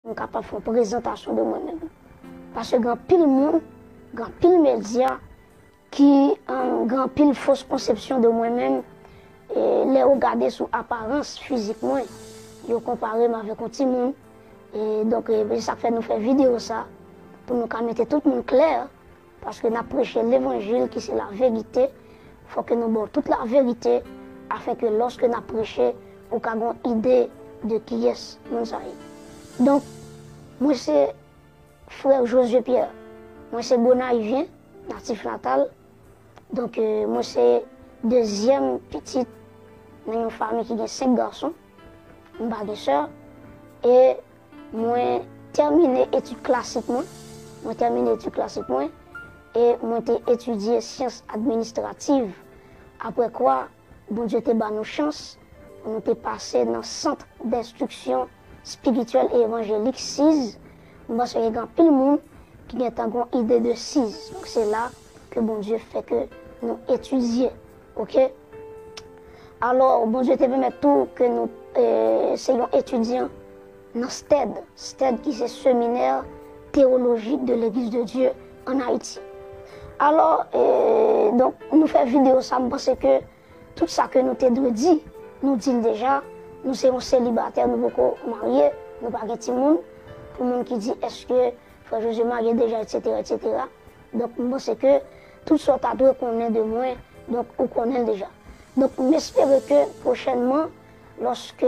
suis capable de faire une présentation de moi-même. Parce que grand pile monde, grand pile média qui ont grand pile fausse conception de moi-même et les regarder sous apparence physiquement, ils comparent avec un petit monde. Et donc ça fait nous faire vidéo ça pour nous mettre tout le monde clair parce que nous prêchons l'évangile qui c'est la vérité. Il faut que nous bon toute la vérité afin que lorsque nous prêchons, nous avons une idée de qui est nous ça. Donc moi c'est frère Josué Pierre. Moi c'est Bonaïvien, natif natal. Donc moi c'est deuxième petite dans une famille qui a 5 garçons, une bague soeur et moi terminé études classiques et moi j'ai étudié sciences administratives. Après quoi, bon Dieu t'a donné nos chance, on était passé dans le centre d'instruction spirituelle et évangélique 6. Parce qu'il y a grand pile monde qui a une idée de 6. Donc c'est là que bon Dieu fait que nous étudions. OK? Alors, bon Dieu te permet tout que nous soyons étudiants dans STED. STED qui c'est séminaire théologique de l'Église de Dieu en Haïti. Alors, donc, nous faisons vidéo ça, je pense que tout ça que nous t'avons dit, nous disons déjà, nous sommes célibataires, nous ne pouvons pas marier, nous ne pouvons pas de monde. Pour le monde qui dit, est-ce que frère Josué marié déjà, etc., etc. Donc, je pense que tout ça, tu dois connaître de moi, donc, on connaît déjà. Donc, j'espère que prochainement, lorsque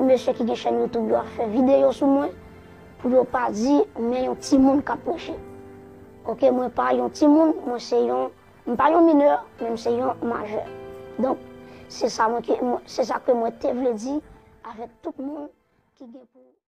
monsieur qui a une chaîne YouTube doit faire vidéo sur moi, pour ne pas dire, mais un petit monde qui a prêché. Ok, moi, pas un petit monde, moi, c'est pas un mineur, même c'est un majeur. Donc, c'est ça que moi, te veux dire avec tout le monde qui est pour.